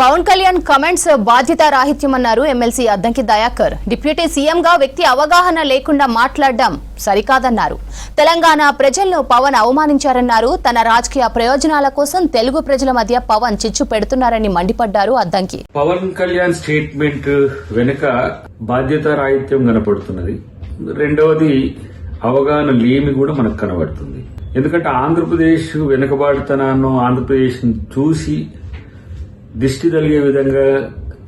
Pawan Kalyan comments బాధ్యతారాహిత్యమన్నారు MLC Addanki Dayakar. Deputy సీఎంగా వ్యక్తి అవగాహన లేకుండా మాట్లాడడం సరికాదన్నారు. తెలంగాణ ప్రజలను పవన్ అవమానించారన్నారు. తన రాజకీయ ప్రయోజనాల కోసం తెలుగు ప్రజల మధ్య పవన్ చిచ్చు పెడుతున్నారని మండిపడ్డారు అద్దంకి. పవన్ కళ్యాణ్ స్టేట్మెంట్ వెనుక బాధ్యతారాహిత్యం కనపడుతున్నది. రెండవది అవగాహన లేమి కూడా మనకు కనబడుతుంది. ఎందుకంటే ఆంధ్రప్రదేశ్ వెనుకబాటుతనాన్ని ఆంధ్రప్రదేశ్ చూసి దిష్టి తగిలే విధంగా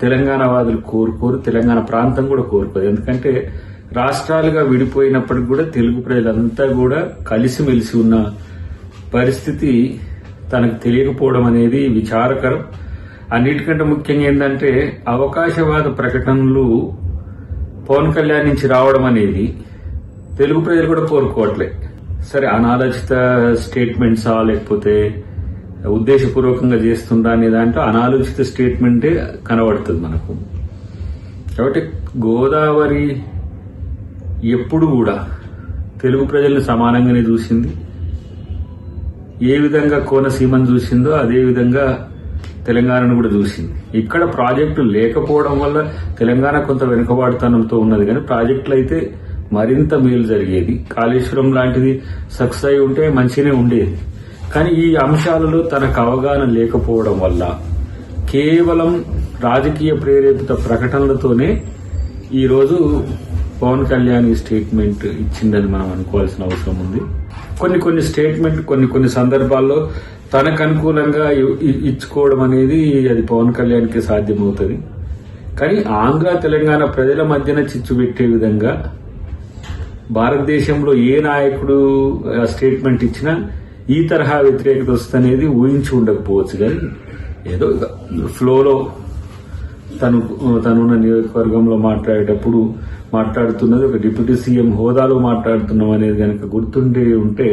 తెలంగాణ వాదులు కోరుకోరు, తెలంగాణ ప్రాంతం కూడా కోరుకోరు. ఎందుకంటే రాష్ట్రాలుగా విడిపోయినప్పటికి కూడా తెలుగు ప్రజలంతా కూడా కలిసిమెలిసి ఉన్న పరిస్థితి తనకు తెలియకపోవడం అనేది విచారకరం. అన్నిటికంటే ముఖ్యంగా ఏంటంటే అవకాశవాద ప్రకటనలు పవన్ కళ్యాణ్ నుంచి రావడం అనేది తెలుగు ప్రజలు కూడా కోరుకోవట్లే. సరే, అనాలోచిత స్టేట్మెంట్సా లేకపోతే ఉద్దేశపూర్వకంగా చేస్తుందా అనే దాంట్లో అనాలోచిత స్టేట్మెంటే కనబడుతుంది మనకు. కాబట్టి గోదావరి ఎప్పుడు కూడా తెలుగు ప్రజల్ని సమానంగానే చూసింది. ఏ విధంగా కోనసీమను చూసిందో అదే విధంగా తెలంగాణను కూడా చూసింది. ఇక్కడ ప్రాజెక్టు లేకపోవడం వల్ల తెలంగాణ కొంత వెనుకబాటుతనంతో ఉన్నది, కానీ ప్రాజెక్టులు అయితే మరింత మేలు జరిగేది. కాళేశ్వరం లాంటిది సక్సెస్ అయి ఉంటే మంచిగానే ఉండేది. కానీ ఈ అంశాలలో తనకు అవగాహన లేకపోవడం వల్ల కేవలం రాజకీయ ప్రేరేపిత ప్రకటనలతోనే ఈరోజు పవన్ కళ్యాణ్ స్టేట్మెంట్ ఇచ్చిందని మనం అనుకోవాల్సిన అవసరం ఉంది. కొన్ని స్టేట్మెంట్ కొన్ని సందర్భాల్లో తనకు అనుకూలంగా ఇచ్చుకోవడం అనేది అది పవన్ కళ్యాణ్కి సాధ్యమవుతుంది. కానీ ఆంధ్ర తెలంగాణ ప్రజల మధ్యన చిచ్చు పెట్టే విధంగా భారతదేశంలో ఏ నాయకుడు స్టేట్మెంట్ ఇచ్చినా ఈ తరహా వ్యతిరేకత వస్తుందనేది ఊహించి ఉండకపోవచ్చు. కానీ ఏదో ఫ్లోలో తనున్న నియోజకవర్గంలో మాట్లాడేటప్పుడు మాట్లాడుతున్నది ఒక డిప్యూటీ సీఎం హోదాలో మాట్లాడుతున్నాం అనేది కనుక గుర్తుండి ఉంటే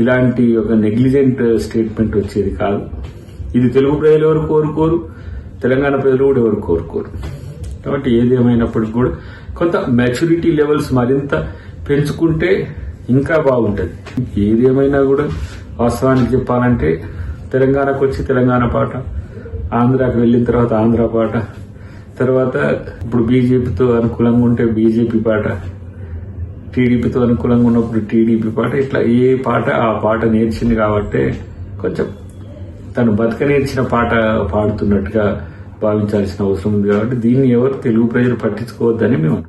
ఇలాంటి ఒక నెగ్లిజెంట్ స్టేట్మెంట్ వచ్చేది కాదు. ఇది తెలుగు ప్రజలు ఎవరు కోరుకోరు, తెలంగాణ ప్రజలు కూడా ఎవరు కోరుకోరు. కాబట్టి ఏదేమైనప్పటికీ కూడా కొంత మెచ్యూరిటీ లెవెల్స్ మరింత పెంచుకుంటే ఇంకా బాగుంటుంది. ఏదేమైనా కూడా వాస్తవానికి చెప్పాలంటే తెలంగాణకు వచ్చి తెలంగాణ పాట, ఆంధ్రాకి వెళ్ళిన తర్వాత ఆంధ్ర పాట, తర్వాత ఇప్పుడు బీజేపీతో అనుకూలంగా ఉంటే బీజేపీ పాట, టీడీపీతో అనుకూలంగా ఉన్నప్పుడు టీడీపీ పాట, ఇట్లా ఏ పాట ఆ పాట నేర్చింది కాబట్టి కొంచెం తను బతక నేర్చిన పాట పాడుతున్నట్టుగా భావించాల్సిన అవసరం ఉంది. కాబట్టి దీన్ని ఎవరు తెలుగు ప్రజలు పట్టించుకోవద్దని మేము